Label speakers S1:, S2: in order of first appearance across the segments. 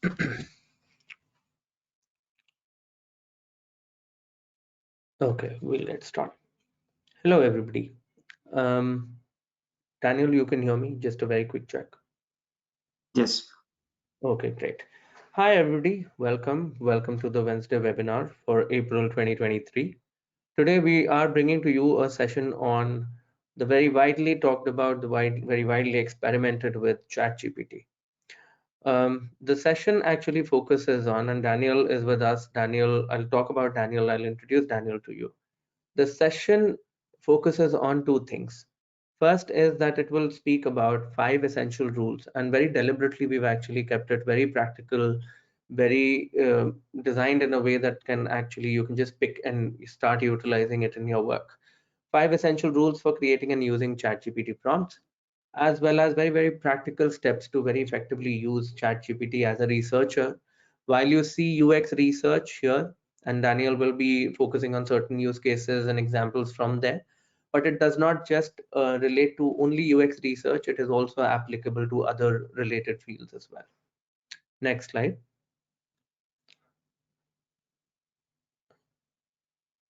S1: Okay, we'll get started. Hello, everybody. Um, Daniel, you can hear me? Just a very quick check.
S2: Yes.
S1: Okay, great. Hi, everybody. Welcome. Welcome to the Wednesday webinar for April 2023. Today, we are bringing to you a session on the very widely talked about, very widely experimented with ChatGPT. The session actually focuses on, and Daniel is with us. Daniel, I'll talk about Daniel. I'll introduce Daniel to you. The session focuses on two things. First is that it will speak about 5 essential rules, and very deliberately, we've actually kept it very practical, very designed in a way that can actually, you can just pick and start utilizing it in your work. 5 essential rules for creating and using ChatGPT prompts, as well as very, very practical steps to very effectively use ChatGPT as a researcher. While you see UX research here, and Daniel will be focusing on certain use cases and examples from there, but it does not just relate to only UX research, it is also applicable to other related fields as well. Next slide.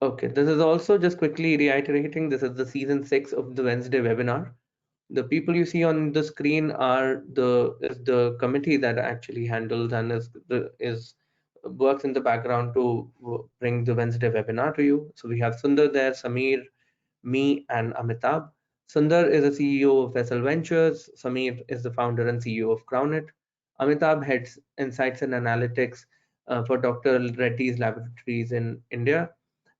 S1: Okay, this is also just quickly reiterating, this is the season 6 of the Wednesday webinar. The people you see on the screen are the committee that actually handles and is works in the background to bring the Wednesday webinar to you. So we have Sundar there, Samir, me, and Amitabh. Sundar is the CEO of Vessel Ventures. Samir is the founder and CEO of Crownet. Amitabh heads insights and analytics for Dr. Reddy's laboratories in India.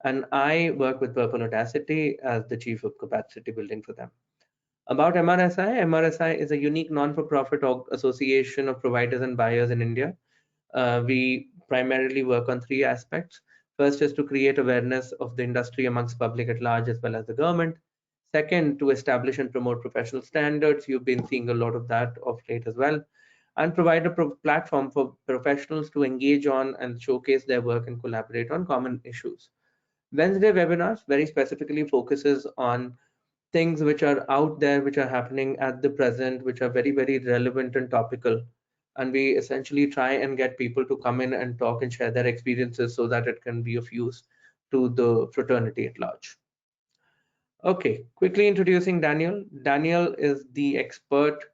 S1: And I work with Purple Audacity as the chief of capacity building for them. About MRSI, MRSI is a unique non-for-profit association of providers and buyers in India. We primarily work on 3 aspects. First is to create awareness of the industry amongst public at large as well as the government. Second, to establish and promote professional standards. You've been seeing a lot of that of late as well. And provide a platform for professionals to engage on and showcase their work and collaborate on common issues. Wednesday webinars very specifically focuses on things which are out there, which are happening at the present, which are very, very relevant and topical. And we essentially try and get people to come in and talk and share their experiences so that it can be of use to the fraternity at large. Okay, quickly introducing Daniel. Daniel is the expert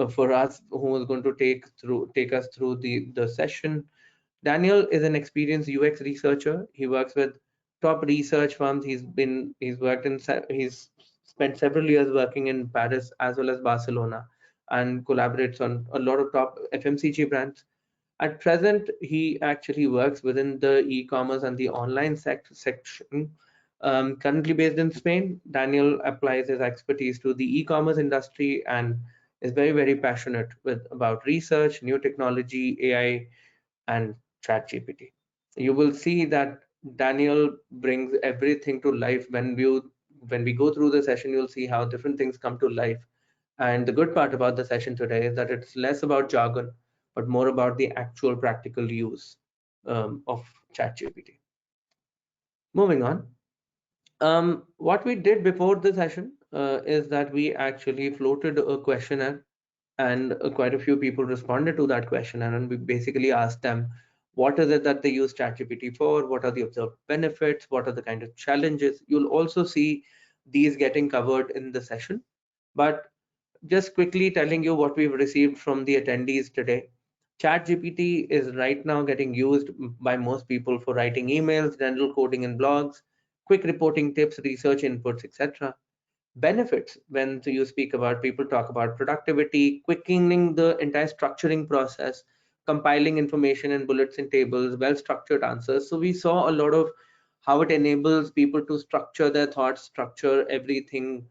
S1: for us who is going to take us through the session. Daniel is an experienced UX researcher. He works with top research firms. He's spent several years working in Paris as well as Barcelona and collaborates on a lot of top FMCG brands. At present, he actually works within the e-commerce and the online section. Currently based in Spain, Daniel applies his expertise to the e-commerce industry and is very, very passionate about research, new technology, AI, and ChatGPT. You will see that Daniel brings everything to life. When we go through the session, you'll see how different things come to life. And the good part about the session today is that it's less about jargon, but more about the actual practical use of ChatGPT. Moving on. What we did before the session is that we actually floated a questionnaire, and quite a few people responded to that questionnaire, and we basically asked them what is it that they use ChatGPT for, what are the observed benefits, what are the kind of challenges. You'll also see these getting covered in the session, but just quickly telling you what we've received from the attendees today. ChatGPT is right now getting used by most people for writing emails, general coding in blogs, quick reporting tips, research inputs, etc. Benefits, when you speak about, people talk about productivity, quickening the entire structuring process, compiling information in bullets and tables, well-structured answers. So we saw a lot of how it enables people to structure their thoughts, structure everything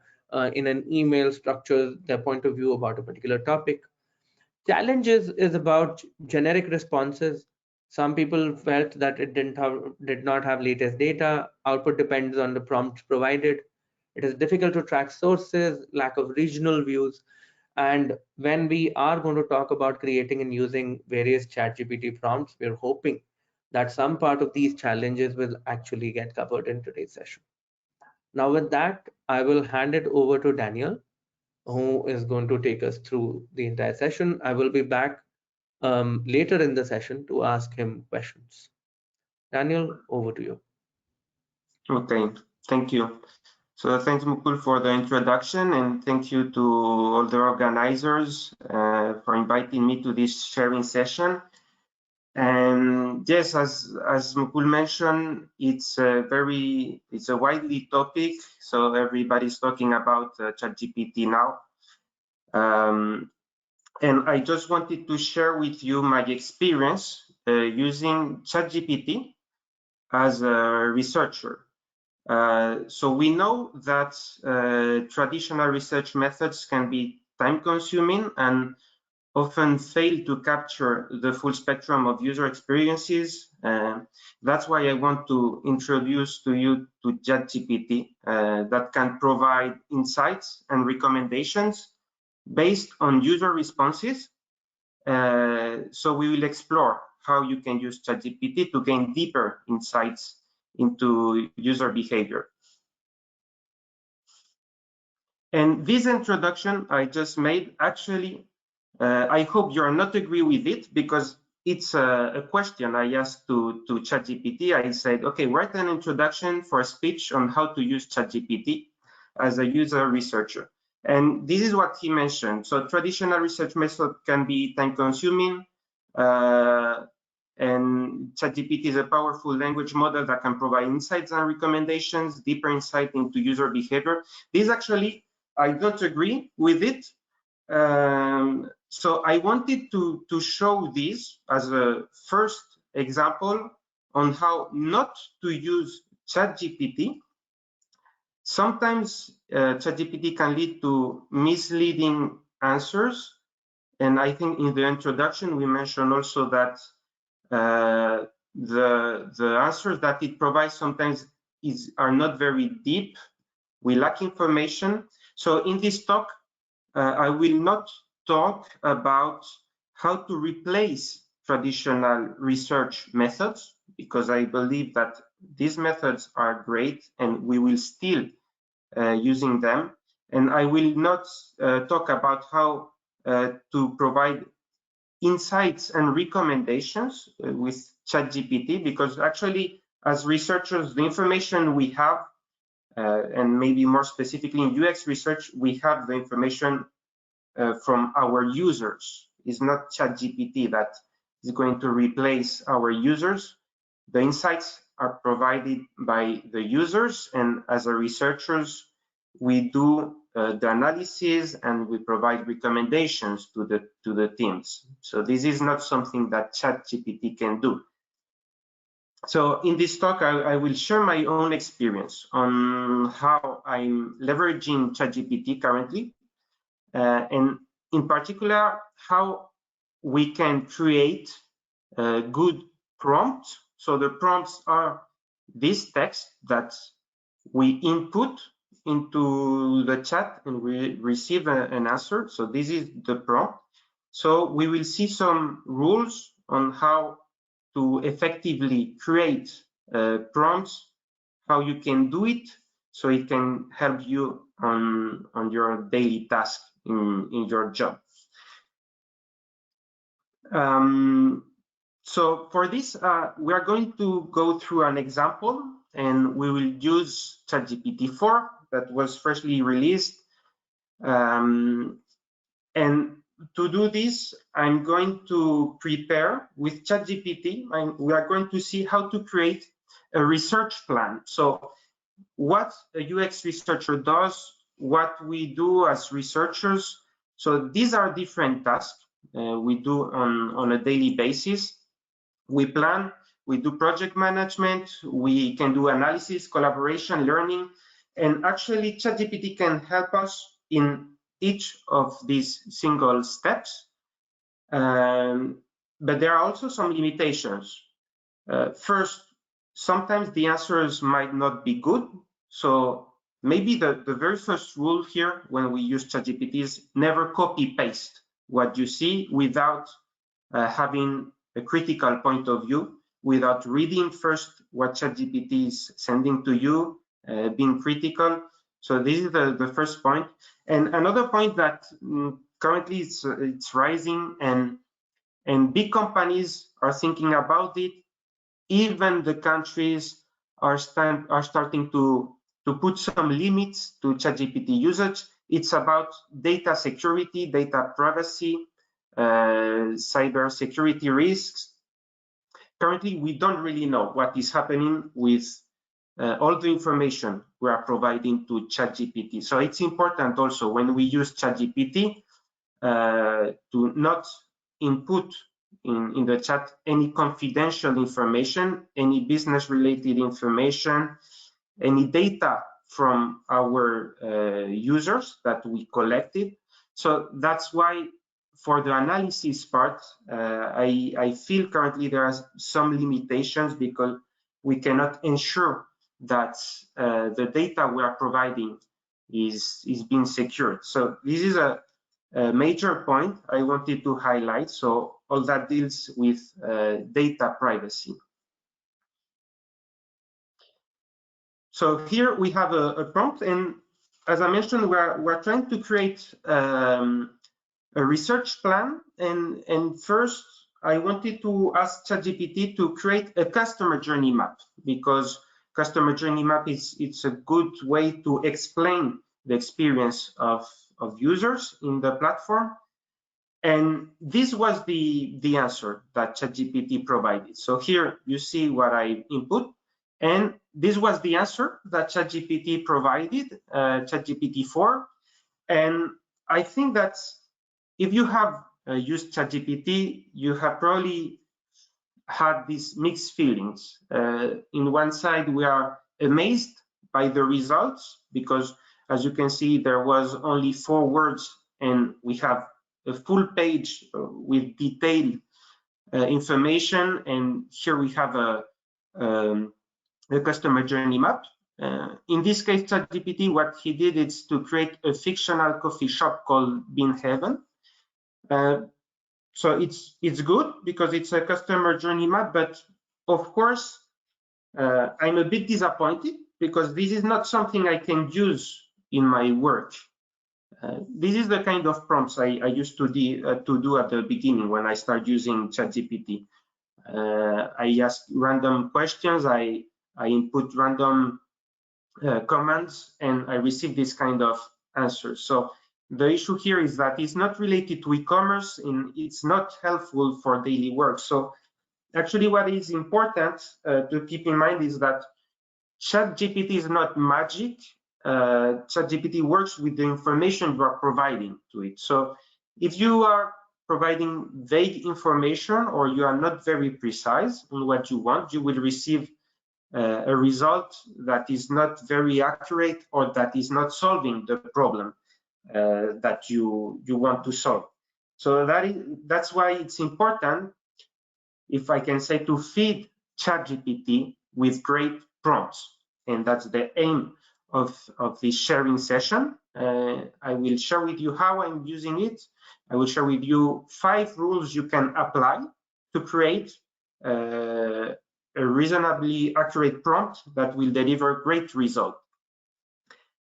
S1: in an email, structure their point of view about a particular topic. Challenges is about generic responses. Some people felt that it did not have latest data. Output depends on the prompts provided. It is difficult to track sources, lack of regional views. And when we are going to talk about creating and using various ChatGPT prompts, we're hoping that some part of these challenges will actually get covered in today's session. Now, with that, I will hand it over to Daniel, who is going to take us through the entire session. I will be back later in the session to ask him questions. Daniel, over to you.
S2: Okay, thank you. So thanks, Mukul, for the introduction, and thank you to all the organizers for inviting me to this sharing session. And yes, as Mukul mentioned, it's a widely topic. So everybody's talking about ChatGPT now. And I just wanted to share with you my experience using ChatGPT as a researcher. So we know that traditional research methods can be time-consuming and often fail to capture the full spectrum of user experiences. That's why I want to introduce to you to ChatGPT that can provide insights and recommendations based on user responses. So we will explore how you can use ChatGPT to gain deeper insights into user behavior. And this introduction I just made, actually, I hope you are not agree with it, because it's a question I asked to ChatGPT. I said, okay, write an introduction for a speech on how to use ChatGPT as a user researcher. And this is what he mentioned. So traditional research method can be time consuming, and ChatGPT is a powerful language model that can provide insights and recommendations, deeper insight into user behavior. This actually, I don't agree with it. So I wanted to show this as a first example on how not to use ChatGPT. Sometimes ChatGPT can lead to misleading answers. And I think in the introduction, we mentioned also that the answers that it provides sometimes are not very deep. We lack information. So in this talk, I will not talk about how to replace traditional research methods, because I believe that these methods are great and we will still using them. And I will not talk about how to provide insights and recommendations with ChatGPT, because actually, as researchers, the information we have, and maybe more specifically in UX research, we have the information from our users. It's not ChatGPT that is going to replace our users. The insights are provided by the users, and as a researchers, we do the analysis and we provide recommendations to the teams. So this is not something that ChatGPT can do. So in this talk, I will share my own experience on how I'm leveraging ChatGPT currently, and in particular, how we can create a good prompts. So the prompts are this text that we input into the chat and we receive an answer. So this is the prompt. So we will see some rules on how to effectively create prompts, how you can do it, so it can help you on your daily task in your job. So for this, we are going to go through an example, and we will use ChatGPT 4 that was freshly released. And to do this, I'm going to prepare with ChatGPT, and we are going to see how to create a research plan. So what a UX researcher does, what we do as researchers. So these are different tasks we do on a daily basis. We plan, we do project management, we can do analysis, collaboration, learning, and actually ChatGPT can help us in each of these single steps. But there are also some limitations. First, sometimes the answers might not be good. So maybe the very first rule here when we use ChatGPT is never copy paste what you see without having a critical point of view, without reading first what ChatGPT is sending to you, being critical. So this is the first point. And another point that currently it's rising, and and big companies are thinking about it. Even the countries are starting to put some limits to ChatGPT usage. It's about data security, data privacy, cyber security risks. Currently, we don't really know what is happening with all the information we are providing to ChatGPT. So it's important also when we use ChatGPT to not input in the chat any confidential information, any business related information, any data from our users that we collected. So that's why for the analysis part, I feel currently there are some limitations because we cannot ensure that the data we are providing is being secured. So this is a major point I wanted to highlight. So all that deals with data privacy. So here we have a prompt, and as I mentioned, we're trying to create a research plan. And first, I wanted to ask ChatGPT to create a customer journey map, because customer journey map it's a good way to explain the experience of users in the platform. And this was the answer that ChatGPT provided. So here you see what I input, and this was the answer that ChatGPT provided, ChatGPT-4. And I think that if you have used ChatGPT, you have probably had these mixed feelings. In one side, we are amazed by the results because, as you can see, there was only 4 words, and we have a full page with detailed information. And here we have a customer journey map. In this case, ChatGPT, what he did is to create a fictional coffee shop called Bean Heaven. So it's good because it's a customer journey map, but of course, I'm a bit disappointed because this is not something I can use in my work. This is the kind of prompts I used to do at the beginning when I started using ChatGPT. I ask random questions, I input random commands, and I receive this kind of answers. So the issue here is that it's not related to e-commerce and it's not helpful for daily work. So actually what is important to keep in mind is that ChatGPT is not magic. ChatGPT works with the information you are providing to it. So if you are providing vague information or you are not very precise on what you want, you will receive a result that is not very accurate or that is not solving the problem that you want to solve. So that's why it's important, if I can say, to feed ChatGPT with great prompts. And that's the aim of this sharing session. I will share with you how I'm using it. I will share with you 5 rules you can apply to create a reasonably accurate prompt that will deliver great result.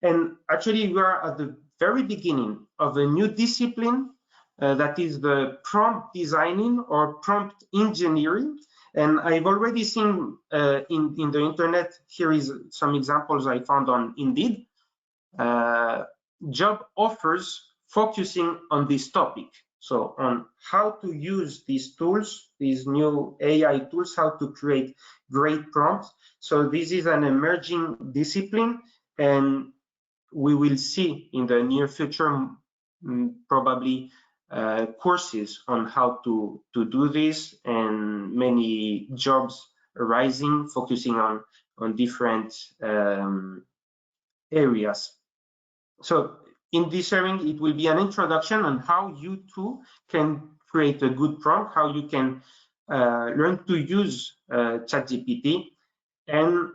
S2: And actually, we are at the very beginning of a new discipline that is the prompt designing or prompt engineering. And I've already seen in the internet, here is some examples I found on Indeed, job offers focusing on this topic. So on how to use these tools, these new AI tools, how to create great prompts. So this is an emerging discipline, and we will see in the near future probably courses on how to do this, and many jobs arising focusing on different areas. So in this sharing, it will be an introduction on how you too can create a good prompt, how you can learn to use ChatGPT. And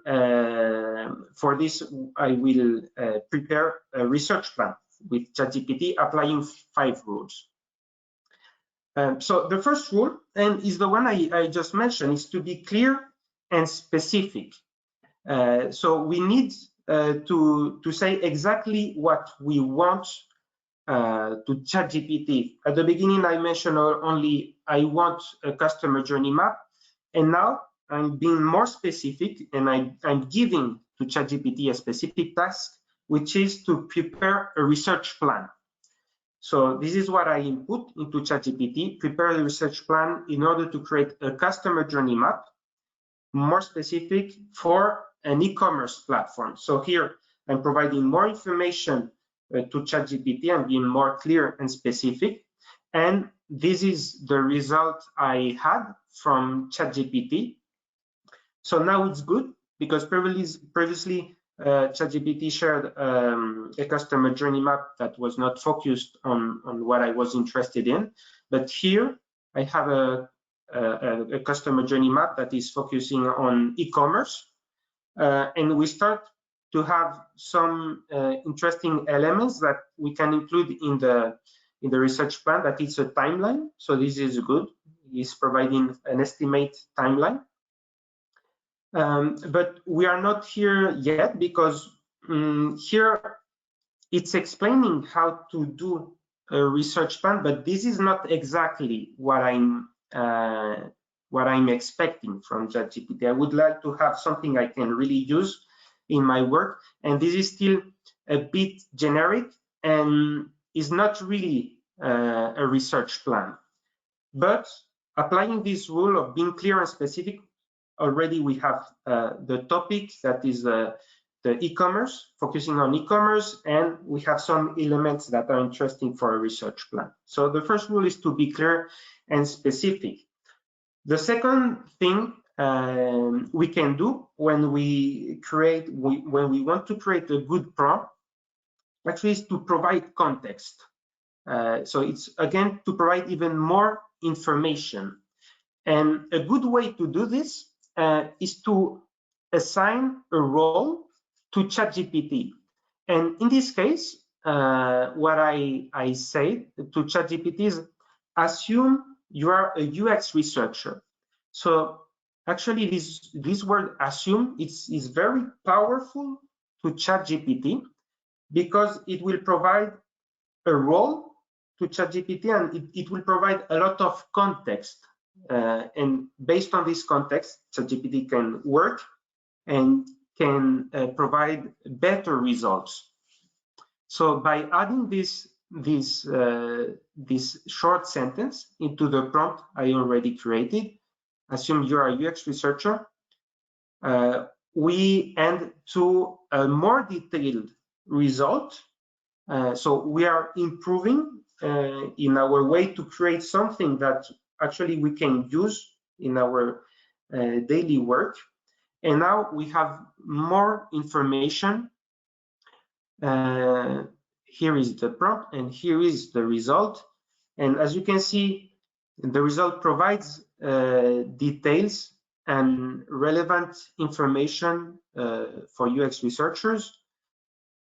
S2: for this, I will prepare a research plan with ChatGPT applying 5 rules. So the first rule, and is the one I just mentioned, is to be clear and specific. So we need to say exactly what we want to ChatGPT. At the beginning, I mentioned only I want a customer journey map, and now I'm being more specific, and I'm giving to ChatGPT a specific task, which is to prepare a research plan. So this is what I input into ChatGPT, prepare a research plan in order to create a customer journey map, more specific for an e-commerce platform. So here I'm providing more information to ChatGPT and being more clear and specific. And this is the result I had from ChatGPT. So now it's good because previously ChatGPT shared a customer journey map that was not focused on what I was interested in. But here I have a customer journey map that is focusing on e-commerce. And we start to have some interesting elements that we can include in the research plan. That is a timeline. So this is good. It's providing an estimate timeline. But we are not here yet because here it's explaining how to do a research plan, but this is not exactly what I'm expecting from ChatGPT. I would like to have something I can really use in my work, and this is still a bit generic and is not really a research plan. But applying this rule of being clear and specific, already we have the topic that is the e-commerce, focusing on e-commerce, and we have some elements that are interesting for a research plan. So the first rule is to be clear and specific. The second thing we can do when we want to create a good prompt, actually, is to provide context. So it's again to provide even more information. And a good way to do this is to assign a role to ChatGPT. And in this case, what I say to ChatGPT is assume you are a UX researcher. So actually, this word assume is very powerful to ChatGPT because it will provide a role to ChatGPT and it will provide a lot of context. And based on this context, ChatGPT can work and can provide better results. So by adding this short sentence into the prompt I already created, assume you are a UX researcher, we end to a more detailed result. So we are improving in our way to create something that actually we can use in our daily work. And now we have more information. Here is the prompt and here is the result. And as you can see, the result provides details and relevant information for UX researchers.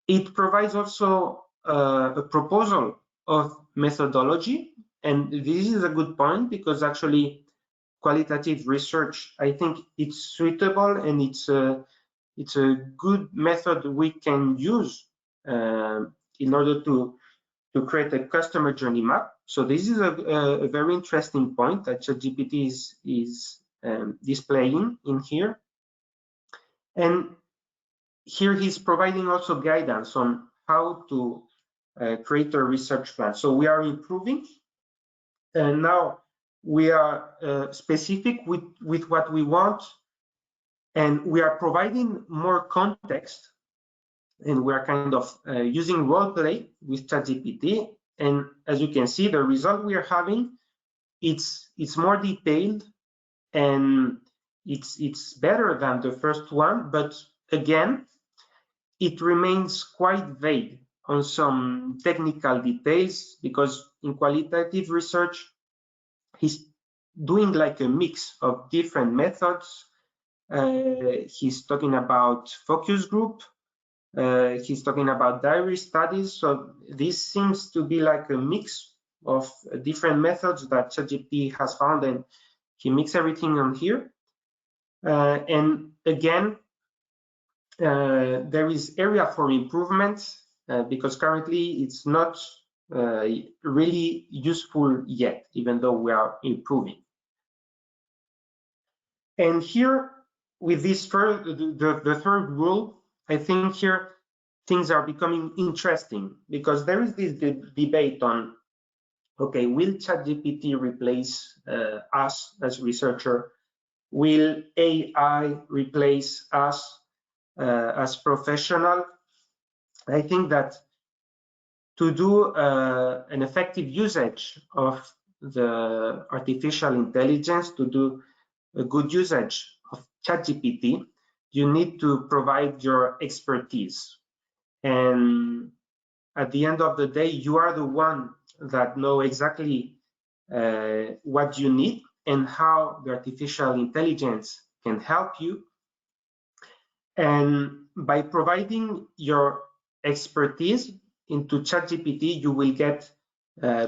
S2: It provides also a proposal of methodology, and this is a good point because actually qualitative research, I think it's suitable and it's a good method we can use in order to create a customer journey map. So this is a very interesting point that ChatGPT is displaying in here. And here he's providing also guidance on how to create a research plan. So we are improving, and now we are specific with what we want, and we are providing more context, and we are kind of using role play with ChatGPT. And as you can see, the result we are having, it's more detailed and it's better than the first one, but again, it remains quite vague on some technical details because in qualitative research, he's doing like a mix of different methods. He's talking about focus group. He's talking about diary studies. So this seems to be like a mix of different methods that ChatGPT has found, and he mixed everything on here. And again, there is area for improvement because currently it's not really useful yet, even though we are improving. And here, with this the third rule, I think here things are becoming interesting, because there is this debate on, okay, will ChatGPT replace us as researcher? Will AI replace us as professional? I think that to do an effective usage of the artificial intelligence, to do a good usage of ChatGPT, you need to provide your expertise. And at the end of the day, you are the one that know exactly what you need and how the artificial intelligence can help you. And by providing your expertise into ChatGPT, you will get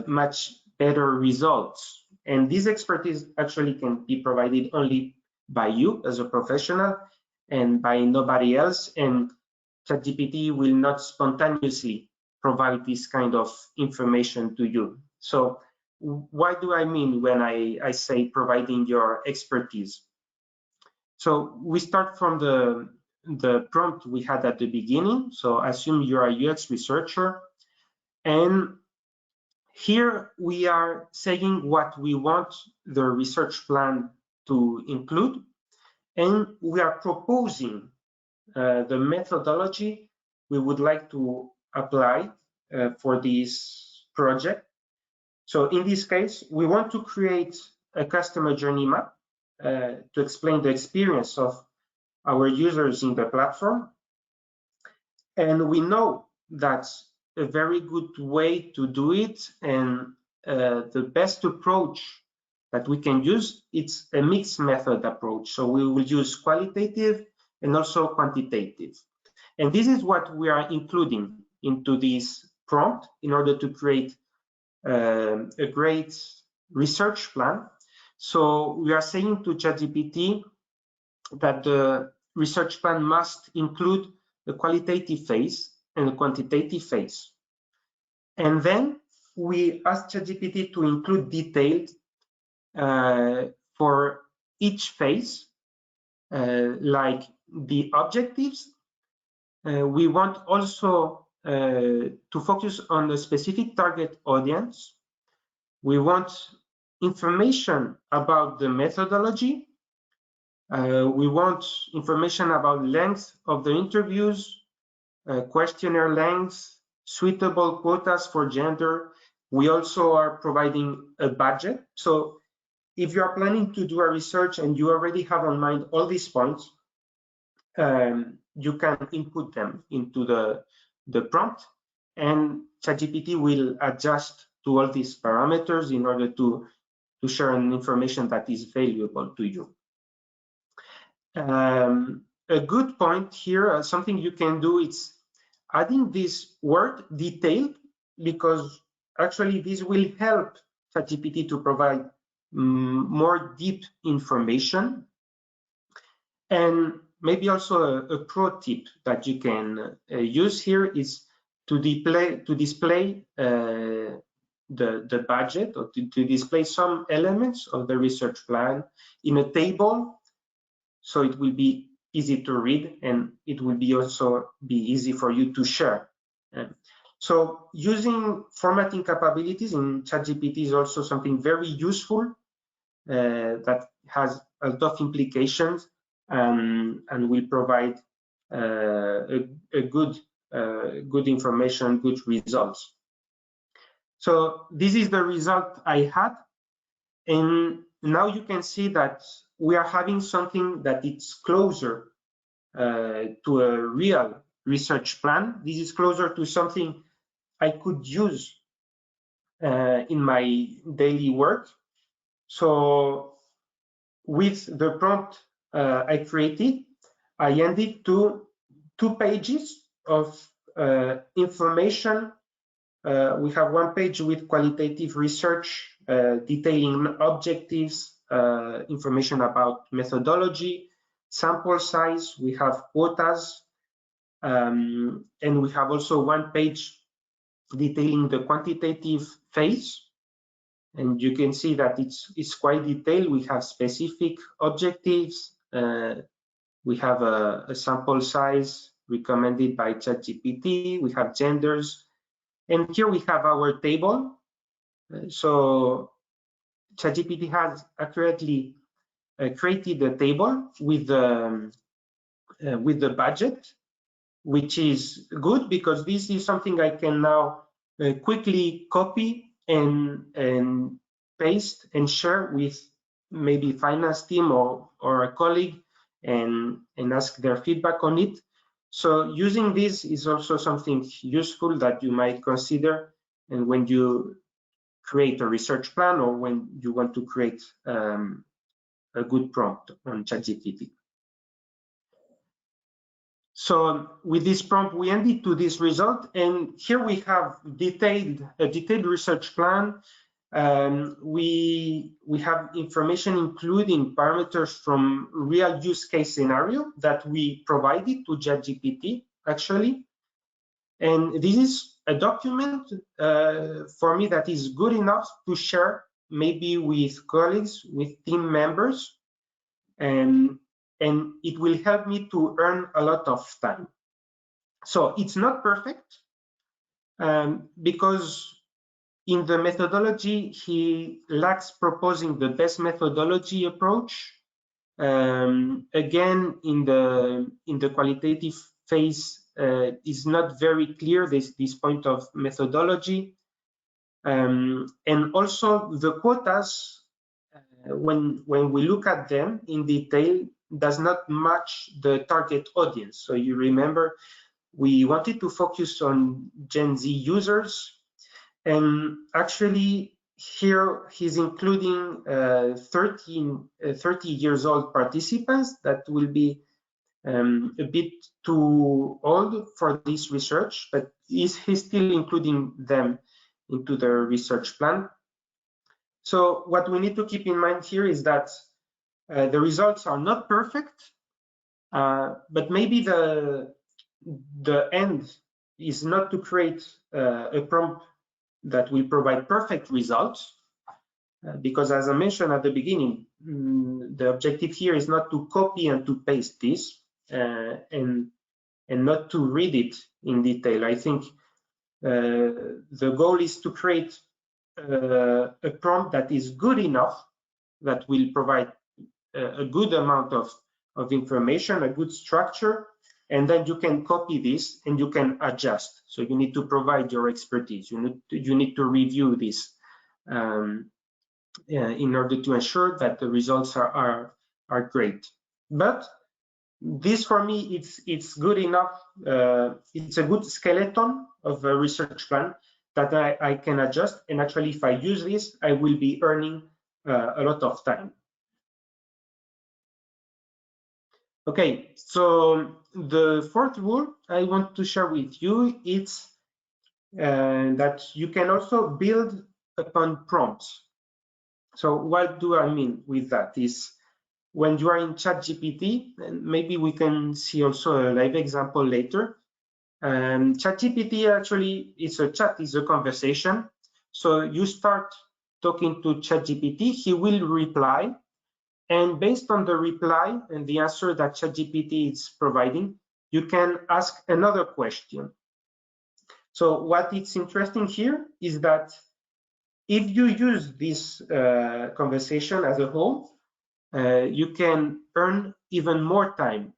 S2: much better results. And this expertise actually can be provided only by you as a professional and by nobody else. And ChatGPT will not spontaneously provide this kind of information to you. So what do I mean when I say providing your expertise? So we start from the prompt we had at the beginning. So assume you're a UX researcher, and here we are saying what we want the research plan to include, and we are proposing the methodology we would like to apply for this project. So in this case, we want to create a customer journey map to explain the experience of our users in the platform. And we know that a very good way to do it, and the best approach that we can use, it's a mixed method approach. So we will use qualitative and also quantitative. And this is what we are including into this prompt in order to create a great research plan. So we are saying to ChatGPT that the research plan must include a qualitative phase and a quantitative phase. And then we ask ChatGPT to include detailed for each phase, like the objectives. We want also to focus on the specific target audience. We want information about the methodology. We want information about length of the interviews, questionnaire length, suitable quotas for gender. We also are providing a budget. So if you are planning to do a research and you already have on mind all these points, you can input them into the prompt, and ChatGPT will adjust to all these parameters in order to share an information that is valuable to you. A good point here, something you can do, is adding this word detailed, because actually this will help ChatGPT to provide more deep information. And maybe also a pro tip that you can use here is to display the budget, or to display some elements of the research plan in a table, so it will be easy to read, and it will also be easy for you to share. So using formatting capabilities in ChatGPT is also something very useful that has a lot of implications, and will provide a good information, good results. So this is the result I had, and now you can see that we are having something that it's closer to a real research plan. This is closer to something I could use in my daily work. So with the prompt I created, I ended to 2 pages of information. We have 1 page with qualitative research detailing objectives, information about methodology, sample size. We have quotas, and we have also 1 page detailing the quantitative phase. And you can see that it's quite detailed. We have specific objectives. We have a sample size recommended by ChatGPT. We have genders. And here we have our table. So ChatGPT has accurately created a table with the budget, which is good because this is something I can now quickly copy and paste and share with maybe finance team or a colleague and ask their feedback on it. So using this is also something useful that you might consider, and when you create a research plan or when you want to create a good prompt on ChatGPT. So with this prompt, we ended to this result, and here we have a detailed research plan. We have information including parameters from real use case scenario that we provided to ChatGPT actually, and this is a document for me that is good enough to share maybe with colleagues, with team members, and it will help me to earn a lot of time. So it's not perfect because in the methodology, he lacks proposing the best methodology approach. Again, in the qualitative phase, is not very clear this point of methodology. And also the quotas, when we look at them in detail, does not match the target audience. So you remember, we wanted to focus on Gen Z users, and actually here he's including 30 years old participants that will be a bit too old for this research, but he's still including them into the research plan. So what we need to keep in mind here is that the results are not perfect, but maybe the end is not to create a prompt that will provide perfect results, because as I mentioned at the beginning, the objective here is not to copy and to paste this and not to read it in detail. I think the goal is to create a prompt that is good enough, that will provide a good amount of information, a good structure, and then you can copy this and you can adjust. So you need to provide your expertise. You need to review this in order to ensure that the results are great. But this, for me, it's good enough. It's a good skeleton of a research plan that I can adjust. And actually, if I use this, I will be earning a lot of time. Okay, so the fourth rule I want to share with you is that you can also build upon prompts. So what do I mean with that? Is when you are in ChatGPT, and maybe we can see also a live example later. ChatGPT actually is a chat, is a conversation. So you start talking to ChatGPT, he will reply. And based on the reply and the answer that ChatGPT is providing, you can ask another question. So what is interesting here is that if you use this conversation as a whole, you can earn even more time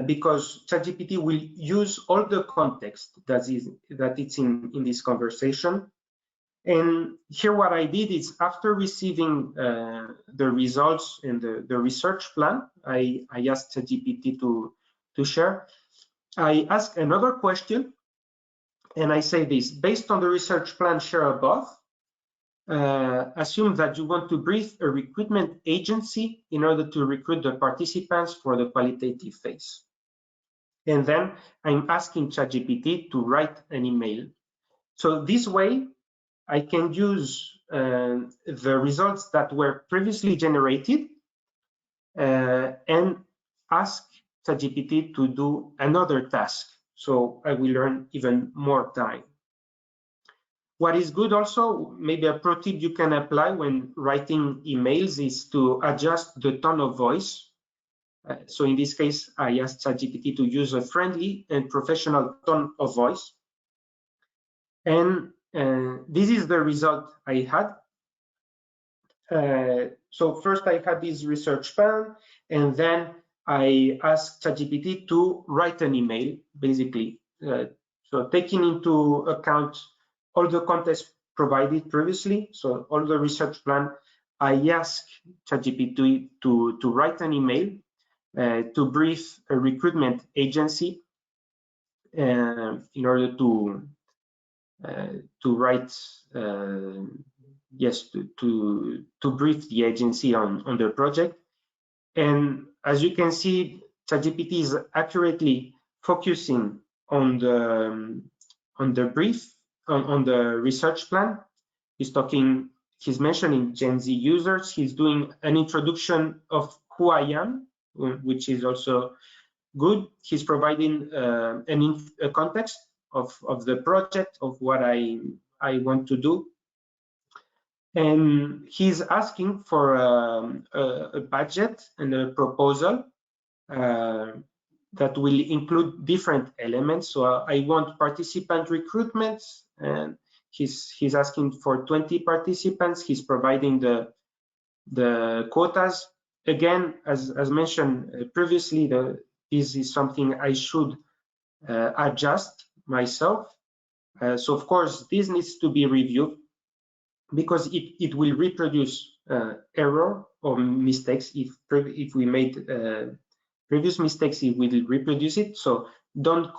S2: because ChatGPT will use all the context that it's in this conversation. And here what I did is, after receiving the results and the research plan, I asked ChatGPT to share. I ask another question, and I say this: based on the research plan shared above, assume that you want to brief a recruitment agency in order to recruit the participants for the qualitative phase. And then I'm asking ChatGPT to write an email. So this way, I can use the results that were previously generated and ask ChatGPT to do another task. So I will earn even more time. What is good also, maybe a pro tip you can apply when writing emails, is to adjust the tone of voice. So in this case, I asked ChatGPT to use a friendly and professional tone of voice. And this is the result I had. So first I had this research plan, and then I asked ChatGPT to write an email, basically. So taking into account all the context provided previously, so all the research plan, I asked ChatGPT to write an email to brief a recruitment agency in order to write yes, to brief the agency on the project. And as you can see, ChatGPT is accurately focusing on the brief, on the research plan. He's mentioning Gen Z users. He's doing an introduction of who I am, which is also good. He's providing a context of the project, of what I want to do. And he's asking for a budget and a proposal that will include different elements. So I want participant recruitment, and he's asking for 20 participants. He's providing the quotas. Again, as mentioned previously, this is something I should adjust myself. So of course, this needs to be reviewed, because it will reproduce error or mistakes. If we made previous mistakes, it will reproduce it. So don't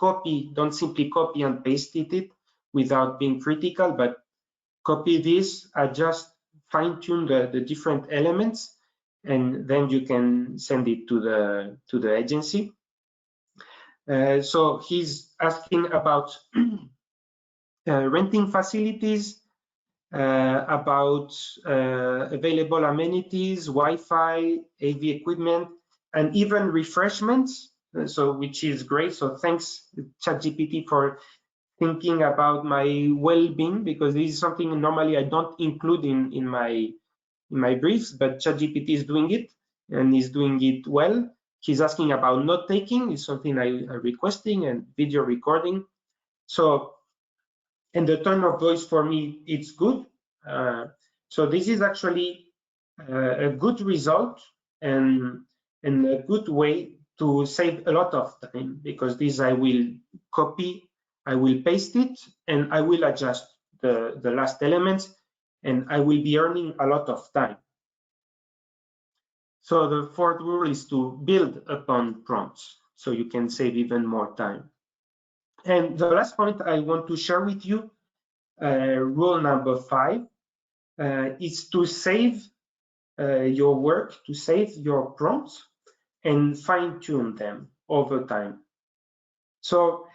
S2: simply copy and paste it without being critical, but copy this, adjust, fine tune the different elements, and then you can send it to the agency. So he's asking about renting facilities, about available amenities, Wi-Fi, AV equipment, and even refreshments. So which is great. So thanks ChatGPT for thinking about my well-being, because this is something normally I don't include in my briefs, but ChatGPT is doing it, and is doing it well. He's asking about note taking, is something I'm requesting, and video recording. So, and the tone of voice for me, it's good. So this is actually a good result, and a good way to save a lot of time, because this I will copy, I will paste it, and I will adjust the last elements, and I will be earning a lot of time. So the fourth rule is to build upon prompts, so you can save even more time. And the last point I want to share with you, rule number 5, is to save your work, to save your prompts, and fine-tune them over time. So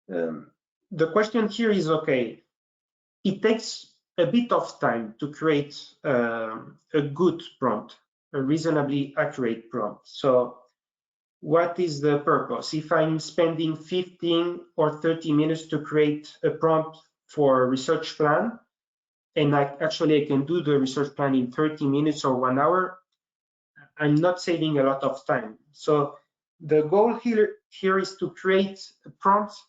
S2: the question here is, okay, it takes a bit of time to create a good prompt, a reasonably accurate prompt. So what is the purpose? If I'm spending 15 or 30 minutes to create a prompt for a research plan, and I can do the research plan in 30 minutes or 1 hour, I'm not saving a lot of time. So the goal here is to create prompts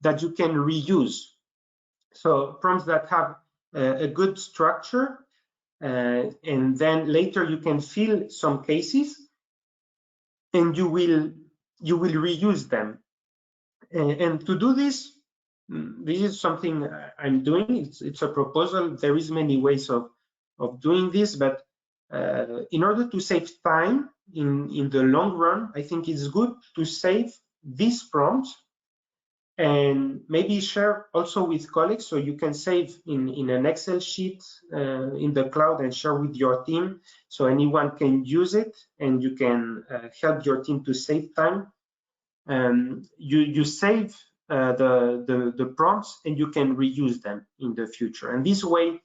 S2: that you can reuse. So prompts that have a good structure, and then later you can fill some cases, and you will reuse them. And to do this, this is something I'm doing. It's a proposal. There is many ways of doing this, but in order to save time in the long run, I think it's good to save these prompts and maybe share also with colleagues. So you can save in an Excel sheet in the cloud and share with your team, so anyone can use it, and you can help your team to save time. You save the prompts, and you can reuse them in the future. And this way,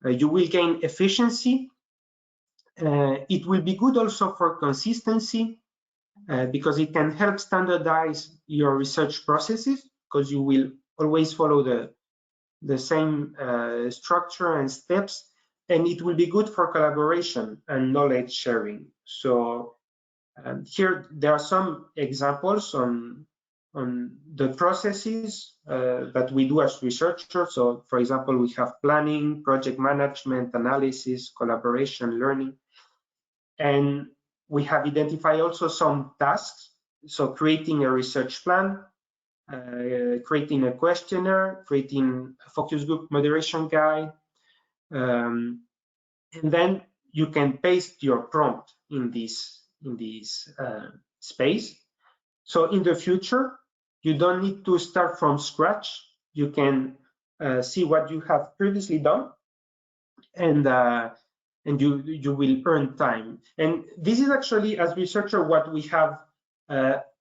S2: you will gain efficiency. It will be good also for consistency, because it can help standardize your research processes, because you will always follow structure and steps, and it will be good for collaboration and knowledge sharing. So here there are some examples on the processes that we do as researchers. So for example, we have planning, project management, analysis, collaboration, learning, and we have identified also some tasks. So creating a research plan, creating a questionnaire, creating a focus group moderation guide, and then you can paste your prompt in this space. So in the future, you don't need to start from scratch. You can see what you have previously done, and you will earn time. And this is actually, as researcher, what we have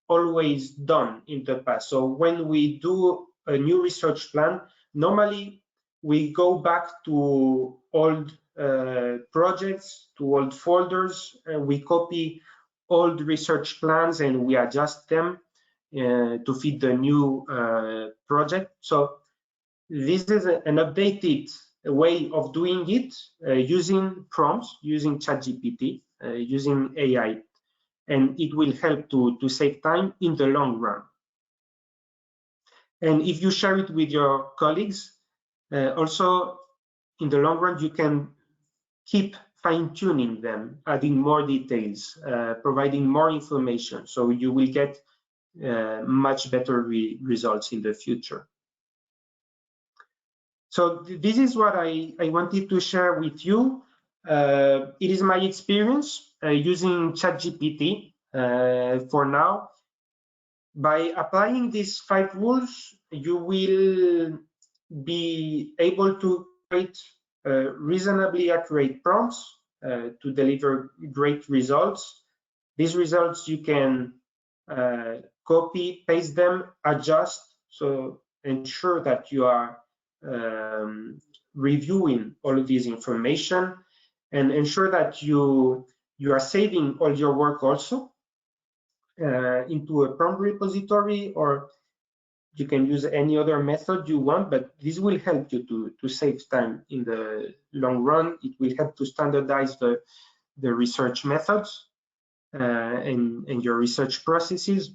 S2: always done in the past. So when we do a new research plan, normally we go back to old projects, to old folders, we copy old research plans and we adjust them to fit the new project. So this is an updated way of doing it using prompts, using ChatGPT, using AI, and it will help to save time in the long run. And if you share it with your colleagues, also in the long run, you can keep fine-tuning them, adding more details, providing more information, so you will get much better results in the future. So this is what I wanted to share with you. It is my experience using ChatGPT for now. By applying these 5 rules, you will be able to create reasonably accurate prompts to deliver great results. These results you can copy, paste them, adjust, so ensure that you are reviewing all of this information, and ensure that you are saving all your work also into a prompt repository, or you can use any other method you want, but this will help you to save time in the long run. It will help to standardize the research methods and your research processes,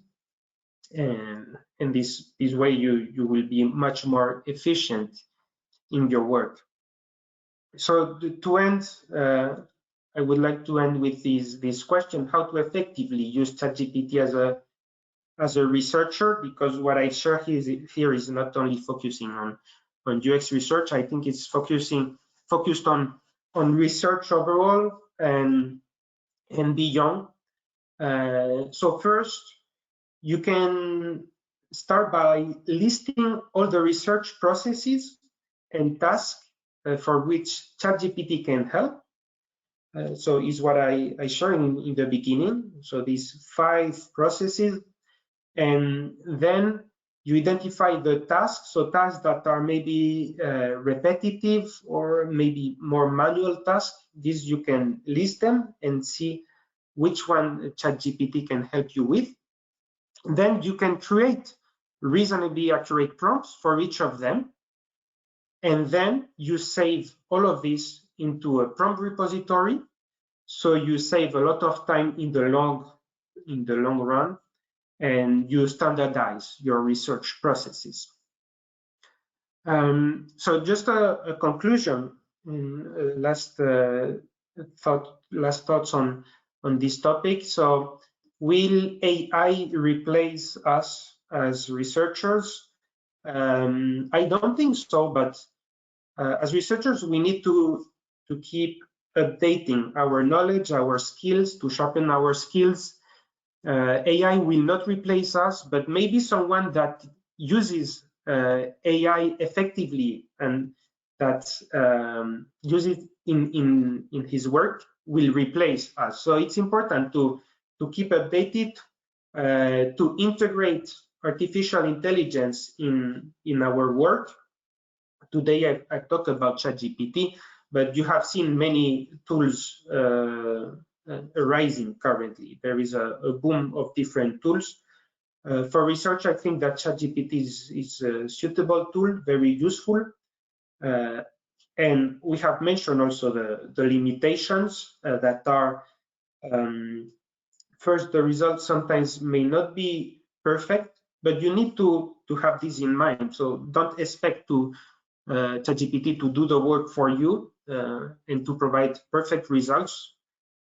S2: and this way you will be much more efficient in your work. So to end, I would like to end with this question: how to effectively use ChatGPT as a researcher? Because what I share here is not only focusing on UX research. I think it's focused on research overall and beyond. So first, you can start by listing all the research processes and tasks for which ChatGPT can help. So is what I shared in the beginning. So these 5 processes, and then you identify the tasks. So tasks that are maybe repetitive or maybe more manual tasks. These you can list them and see which one ChatGPT can help you with. Then you can create reasonably accurate prompts for each of them. And then you save all of this into a prompt repository. So you save a lot of time in the long run, and you standardize your research processes. So just a conclusion, last thoughts on this topic. So will AI replace us as researchers? I don't think so, but as researchers, we need to keep updating our knowledge, our skills, to sharpen our skills. AI will not replace us, but maybe someone that uses AI effectively and that uses it in his work will replace us. So it's important to keep updated, to integrate artificial intelligence in our work. Today I talked about ChatGPT, but you have seen many tools arising currently. There is a boom of different tools. For research, I think that ChatGPT is a suitable tool, very useful. And we have mentioned also the limitations that are, first, the results sometimes may not be perfect, but you need to have this in mind. So don't expect ChatGPT to do the work for you and to provide perfect results.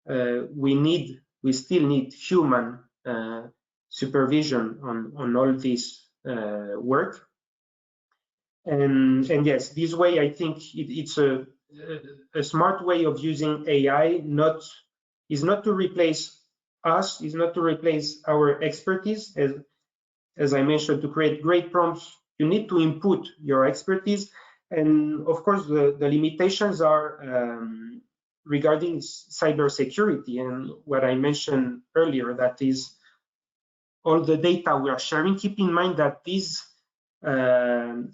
S2: We still need human supervision on all this work. And yes, this way I think it's a smart way of using AI. Is not to replace us, is not to replace our expertise. As I mentioned, to create great prompts, you need to input your expertise. And of course, the limitations are regarding cybersecurity and what I mentioned earlier, that is all the data we are sharing. Keep in mind that these, when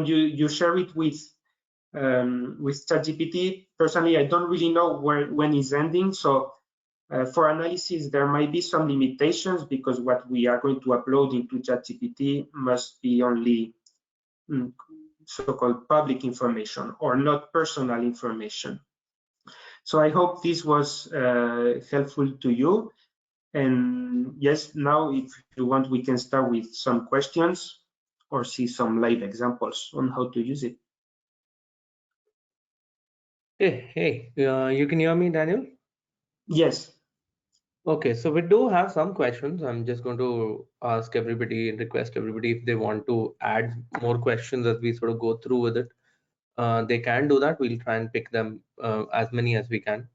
S2: you share it with ChatGPT, personally, I don't really know when it's ending. So for analysis, there might be some limitations because what we are going to upload into ChatGPT must be only so-called public information or not personal information. So I hope this was helpful to you. And yes, now if you want, we can start with some questions or see some live examples on how to use it.
S1: Hey, you can hear me, Daniel?
S2: Yes.
S1: Okay, so we do have some questions. I'm just going to ask everybody and request everybody if they want to add more questions as we sort of go through with it. They can do that. We'll try and pick them as many as we can.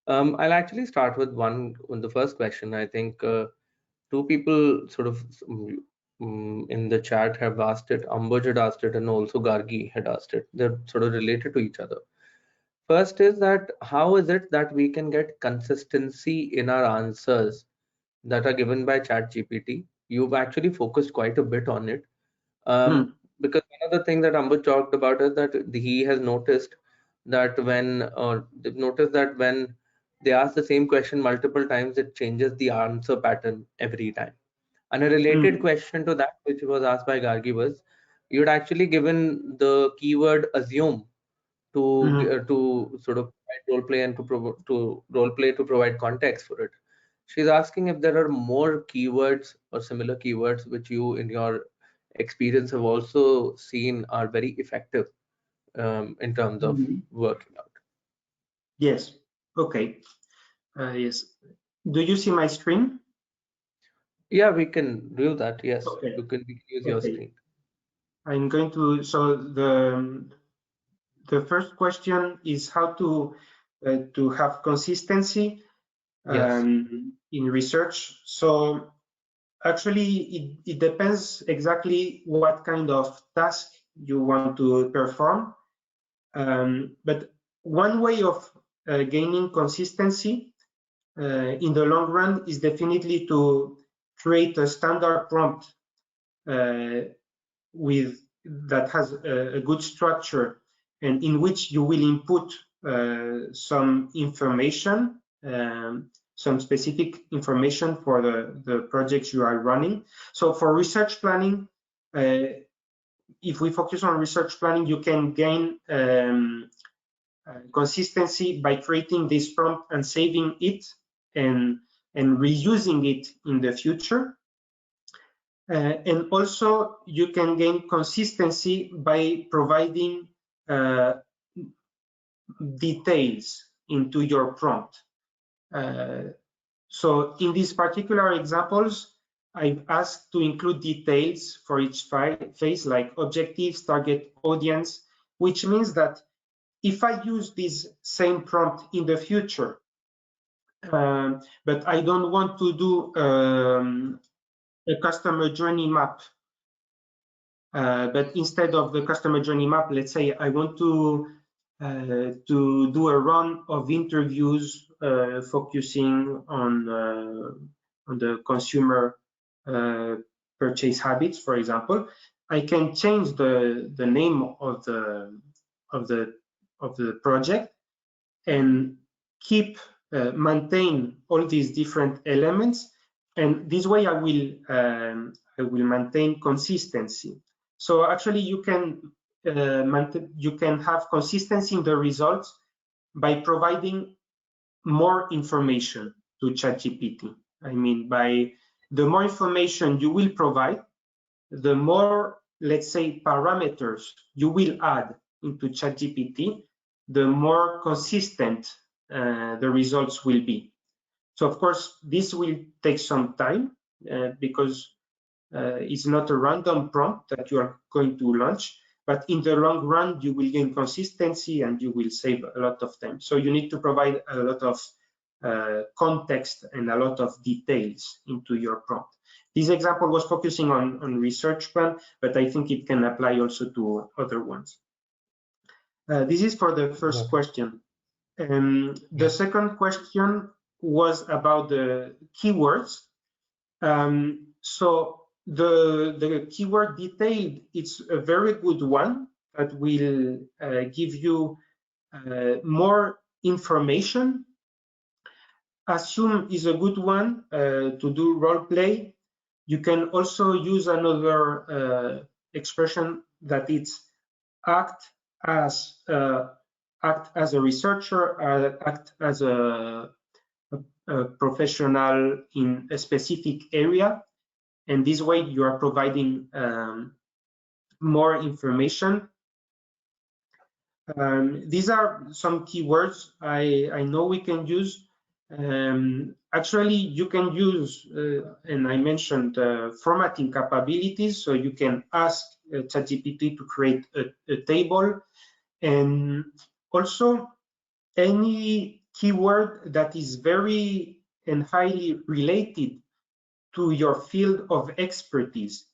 S1: I'll actually start with the first question. I think two people sort of in the chat have asked it. Ambuj had asked it, and also Gargi had asked it. They're sort of related to each other. First is that how is it that we can get consistency in our answers that are given by ChatGPT? You've actually focused quite a bit on it. Because one of the things that Ambuj talked about is that he has noticed that they've noticed that when they ask the same question multiple times, it changes the answer pattern every time. And a related question to that, which was asked by Gargi, was you had actually given the keyword assume to sort of provide role play and to role play to provide context for it. She's asking if there are more keywords or similar keywords which you, in your experience, have also seen are very effective in terms of working out.
S2: Yes. Okay. Yes. Do you see my screen?
S1: Yeah, we can do that. Yes,
S2: Okay.
S1: we can use your screen.
S2: I'm going to. So the first question is how to have consistency in research. So actually, it depends exactly what kind of task you want to perform. But one way of gaining consistency in the long run is definitely to create a standard prompt that has a good structure and in which you will input some information, some specific information for the projects you are running. So for research planning, if we focus on research planning, you can gain consistency by creating this prompt and saving it and reusing it in the future. And also you can gain consistency by providing details into your prompt. So in these particular examples, I've asked to include details for each phase, like objectives, target audience, which means that if I use this same prompt in the future, but I don't want to do a customer journey map, but instead of the customer journey map, let's say I want to do a run of interviews focusing on the consumer purchase habits, for example. I can change the name of the project and maintain all these different elements, and this way I will maintain consistency. So actually you can you can have consistency in the results by providing more information to ChatGPT. I mean, by the more information you will provide, the more, let's say, parameters you will add into ChatGPT, the more consistent the results will be. So, of course, this will take some time because it's not a random prompt that you are going to launch, but in the long run, you will gain consistency and you will save a lot of time. So you need to provide a lot of context and a lot of details into your prompt. This example was focusing on research plan, but I think it can apply also to other ones. This is for the first question. The second question was about the keywords. So the keyword detailed, it's a very good one that will give you more information. Assume is a good one to do role play. You can also use another expression that it's act as a researcher, act as a professional in a specific area, and this way you are providing more information. These are some keywords I know we can use. Actually, you can use, and I mentioned formatting capabilities, so you can ask ChatGPT to create a table, and also any keyword that is very and highly related to your field of expertise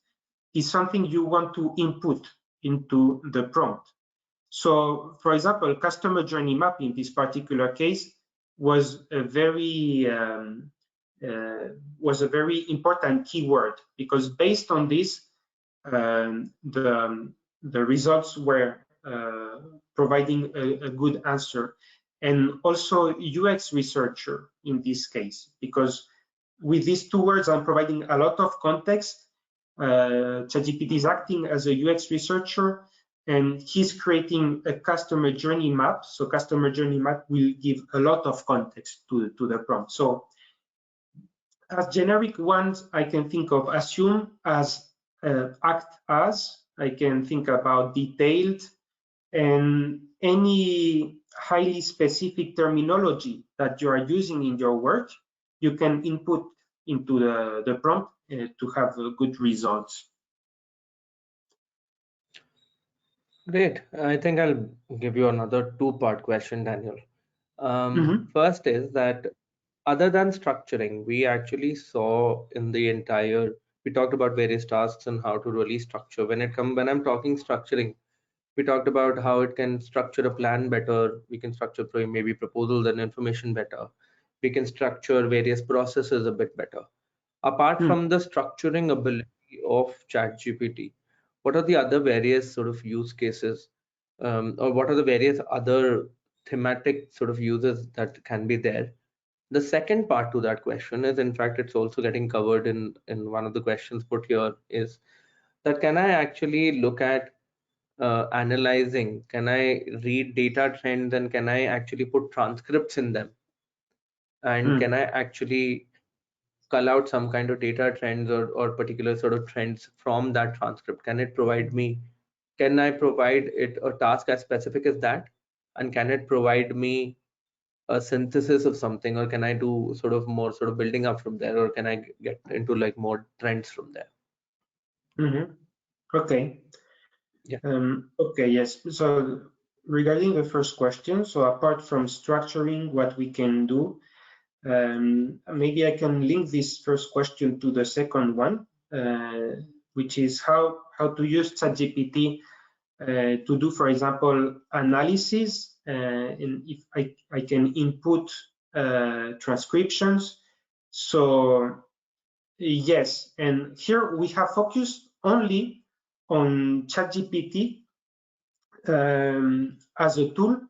S2: is something you want to input into the prompt. So, for example, customer journey map in this particular case was a very important keyword, because based on this, the results were providing a good answer. And also UX researcher in this case, because with these two words, I'm providing a lot of context. ChatGPT is acting as a UX researcher, and he's creating a customer journey map. So customer journey map will give a lot of context to the prompt. So as generic ones, I can think of assume, as act as. I can think about detailed, and any highly specific terminology that you are using in your work, you can input into the prompt to have good results.
S1: Great. I think I'll give you another two-part question, Daniel. First is that other than structuring, we actually saw in the entire, we talked about various tasks and how to really structure. When I'm talking structuring, we talked about how it can structure a plan better. We can structure maybe proposals and information better. We can structure various processes a bit better. Apart from the structuring ability of ChatGPT, what are the other various sort of use cases, or what are the various other thematic sort of uses that can be there? The second part to that question is, in fact, it's also getting covered in one of the questions put here, is that can I actually look at analyzing, can I read data trends, and can I actually put transcripts in them? And can I actually cull out some kind of data trends or particular sort of trends from that transcript? Can it provide me, can I provide it a task as specific as that? And can it provide me a synthesis of something, or can I do sort of more sort of building up from there, or can I get into like more trends from there?
S2: Okay.
S1: Yeah.
S2: Okay, yes. So regarding the first question, so apart from structuring, what we can do, maybe I can link this first question to the second one, which is how to use ChatGPT to do, for example, analysis, and if I can input transcriptions. So yes, and here we have focused only on ChatGPT as a tool,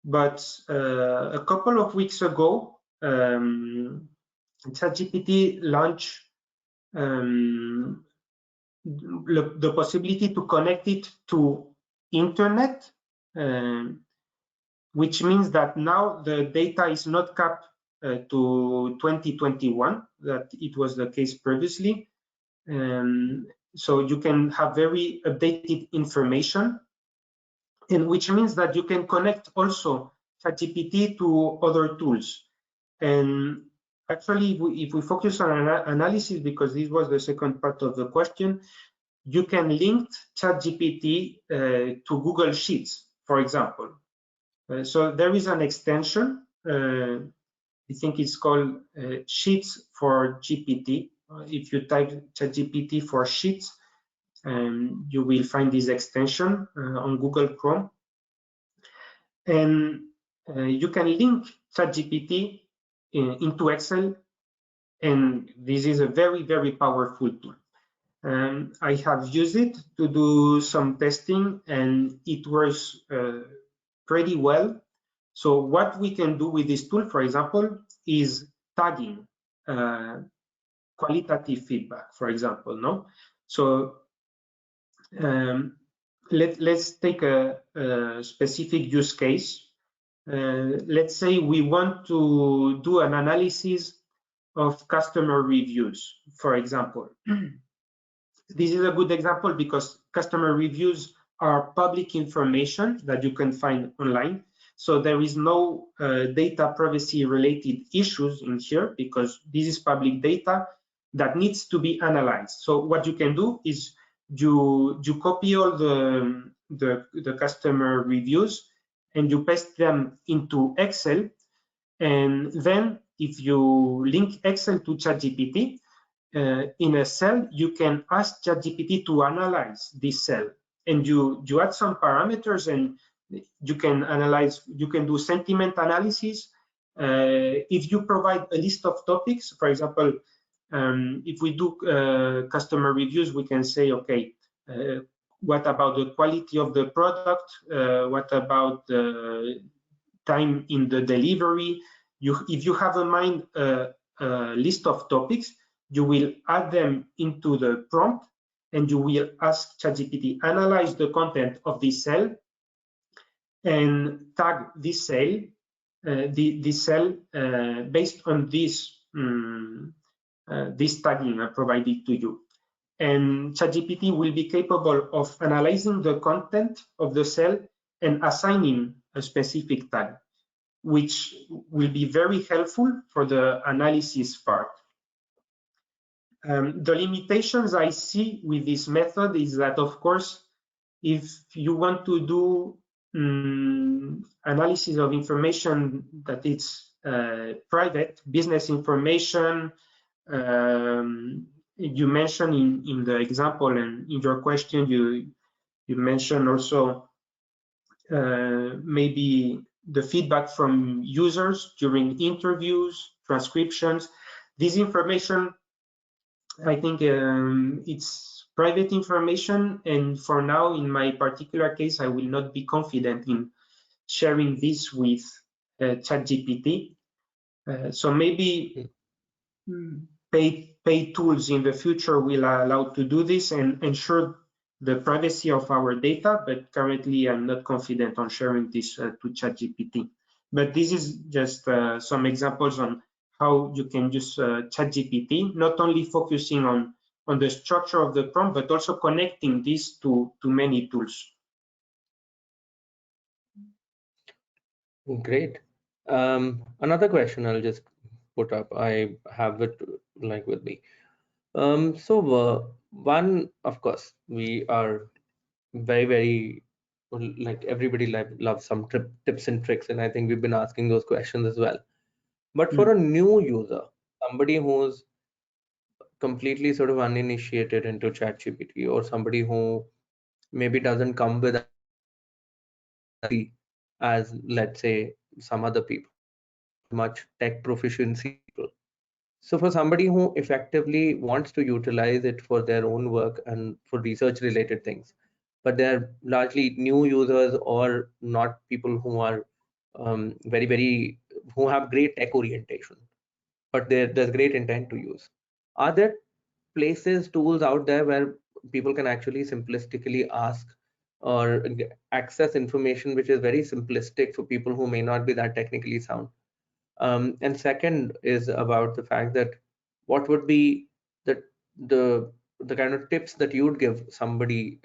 S2: but a couple of weeks ago, ChatGPT launched the possibility to connect it to internet, um, which means that now the data is not capped to 2021, that it was the case previously. So you can have very updated information, and which means that you can connect also ChatGPT to other tools. And actually, if we focus on analysis, because this was the second part of the question, you can link ChatGPT to Google Sheets, for example. So there is an extension, I think it's called Sheets for GPT. If you type ChatGPT for Sheets, you will find this extension on Google Chrome. And you can link ChatGPT into Excel, and this is a very, very powerful tool. I have used it to do some testing, and it works pretty well. So what we can do with this tool, for example, is tagging qualitative feedback, for example. No, so let's take a specific use case. Let's say we want to do an analysis of customer reviews, for example. This is a good example because customer reviews are public information that you can find online. So there is no data privacy related issues in here because this is public data that needs to be analyzed. So what you can do is you copy all the customer reviews and you paste them into Excel. And then if you link Excel to ChatGPT, in a cell, you can ask ChatGPT to analyze this cell, and you add some parameters, and you can analyze. You can do sentiment analysis. If you provide a list of topics, for example, if we do customer reviews, we can say, okay, what about the quality of the product? What about the time in the delivery? If you have in mind a list of topics, you will add them into the prompt, and you will ask ChatGPT analyze the content of this cell and tag this cell, this cell based on this tagging I provided to you. And ChatGPT will be capable of analyzing the content of the cell and assigning a specific tag, which will be very helpful for the analysis part. The limitations I see with this method is that, of course, if you want to do analysis of information that it's private, business information, you mentioned in the example and in your question, you mentioned also maybe the feedback from users during interviews, transcriptions. This information, I think it's private information, and for now, in my particular case, I will not be confident in sharing this with ChatGPT. So maybe paid tools in the future will allow to do this and ensure the privacy of our data, but currently I'm not confident on sharing this to ChatGPT. But this is just some examples on how you can use ChatGPT, not only focusing on the structure of the prompt, but also connecting this to many tools.
S1: Great. Another question I'll just put up. I have it like with me. One, of course, we are very, like everybody loves some tips and tricks, and I think we've been asking those questions as well. But for a new user, somebody who's completely sort of uninitiated into ChatGPT, or somebody who maybe doesn't come with as, let's say, some other people, not much tech proficiency people. So for somebody who effectively wants to utilize it for their own work and for research related things, but they're largely new users or not people who are very who have great tech orientation, but there's great intent to use. Are there places, tools out there where people can actually simplistically ask or access information which is very simplistic for people who may not be that technically sound. And second is about the fact that what would be the the the kind of tips that you would give somebody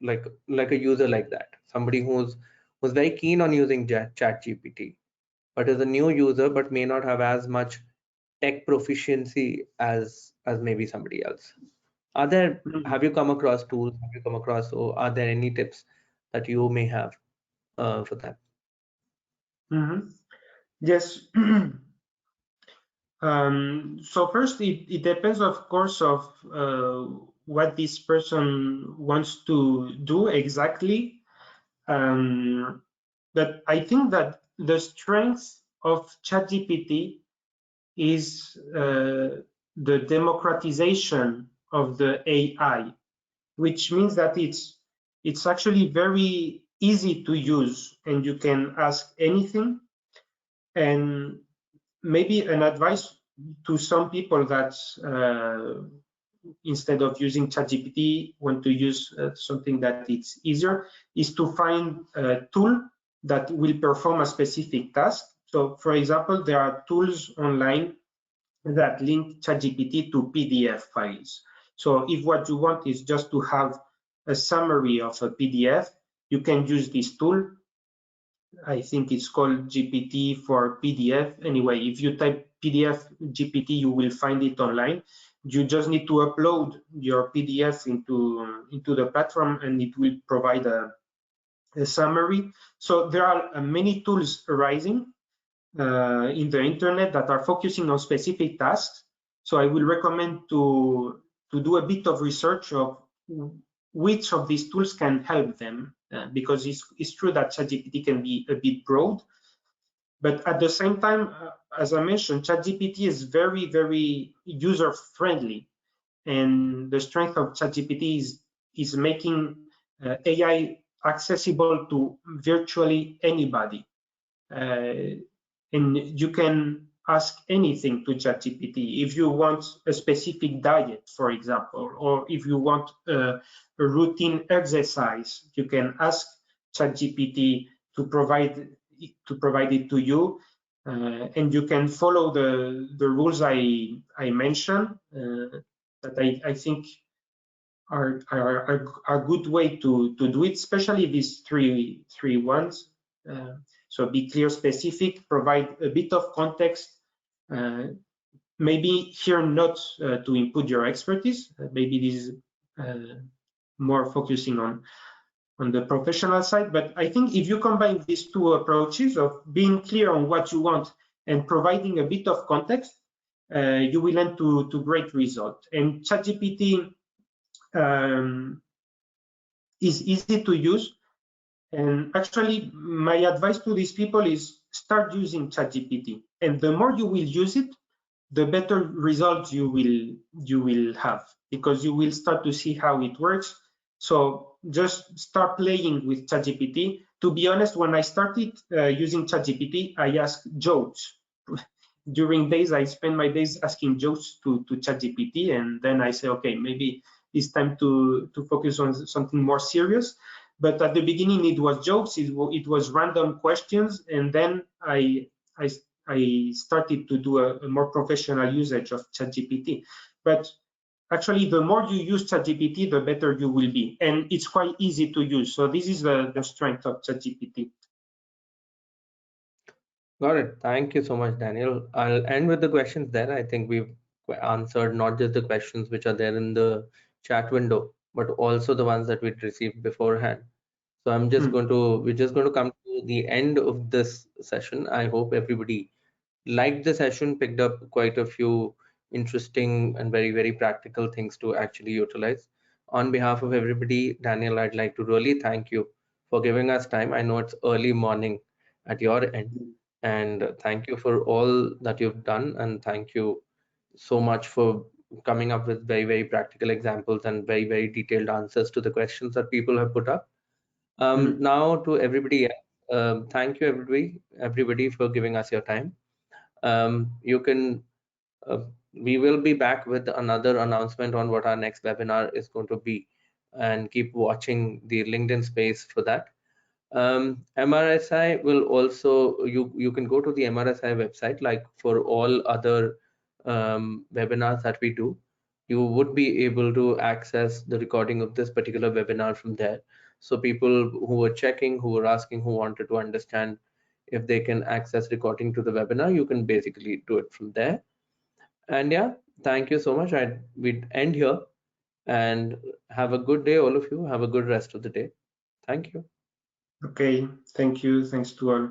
S1: like a user like that, somebody who's very keen on using ChatGPT, but is a new user but may not have as much tech proficiency as maybe somebody else. Have you come across tools? Have you come across, or are there any tips that you may have for that?
S2: Mhm. Yes. So first, it depends, of course, of what this person wants to do exactly. Um, but I think that the strength of ChatGPT is the democratization of the AI, which means that it's actually very easy to use, and you can ask anything. And maybe an advice to some people that instead of using ChatGPT want to use something that it's easier is to find a tool that will perform a specific task. So for example, there are tools online that link ChatGPT to PDF files. So if what you want is just to have a summary of a PDF, you can use this tool. I think it's called GPT for PDF. Anyway, if you type PDF GPT, you will find it online. You just need to upload your PDF into the platform, and it will provide a summary. So there are many tools arising in the internet that are focusing on specific tasks. So I will recommend to do a bit of research of which of these tools can help them, because it's true that ChatGPT can be a bit broad, but at the same time, as I mentioned, ChatGPT is very, very user friendly, and the strength of ChatGPT is making AI accessible to virtually anybody. And you can ask anything to ChatGPT. If you want a specific diet, for example, or if you want a routine exercise, you can ask ChatGPT to provide it to you, and you can follow the rules I mentioned, that I think are a good way to do it, especially these three ones. So be clear, specific, provide a bit of context. Uh, Maybe here not to input your expertise. Maybe this is more focusing on the professional side. But I think if you combine these two approaches of being clear on what you want and providing a bit of context, you will end to great result. And ChatGPT is easy to use. And actually, my advice to these people is start using ChatGPT. And the more you will use it, the better results you will have, because you will start to see how it works. So just start playing with ChatGPT. To be honest, when I started using ChatGPT, I asked jokes. During days, I spend my days asking jokes to ChatGPT, and then I say, okay, maybe it's time to focus on something more serious. But at the beginning, it was jokes, it was random questions, and then I, I started to do a more professional usage of ChatGPT. But actually, the more you use ChatGPT, the better you will be, and it's quite easy to use. So this is the strength of ChatGPT.
S1: Got it. Thank you so much, Daniel. I'll end with the questions there. I think we've answered not just the questions which are there in the chat window, but also the ones that we'd received beforehand. So we're just going to come to the end of this session. I hope everybody liked the session, picked up quite a few interesting and very, very practical things to actually utilize. On behalf of everybody, Daniel, I'd like to really thank you for giving us time. I know it's early morning at your end, and thank you for all that you've done, and thank you so much for coming up with very, very practical examples and very, very detailed answers to the questions that people have put up. Now to everybody else, thank you everybody for giving us your time. You can we will be back with another announcement on what our next webinar is going to be. and keep watching the LinkedIn space for that. MRSI will also, you can go to the MRSI website, like for all other webinars that we do. You would be able to access the recording of this particular webinar from there. So people who were checking, who were asking, who wanted to understand if they can access recording to the webinar, you can basically do it from there. And yeah, thank you so much. We'd end here, and have a good day, all of you. Have a good rest of the day. Thank you.
S2: Okay, thank you. Thanks to all.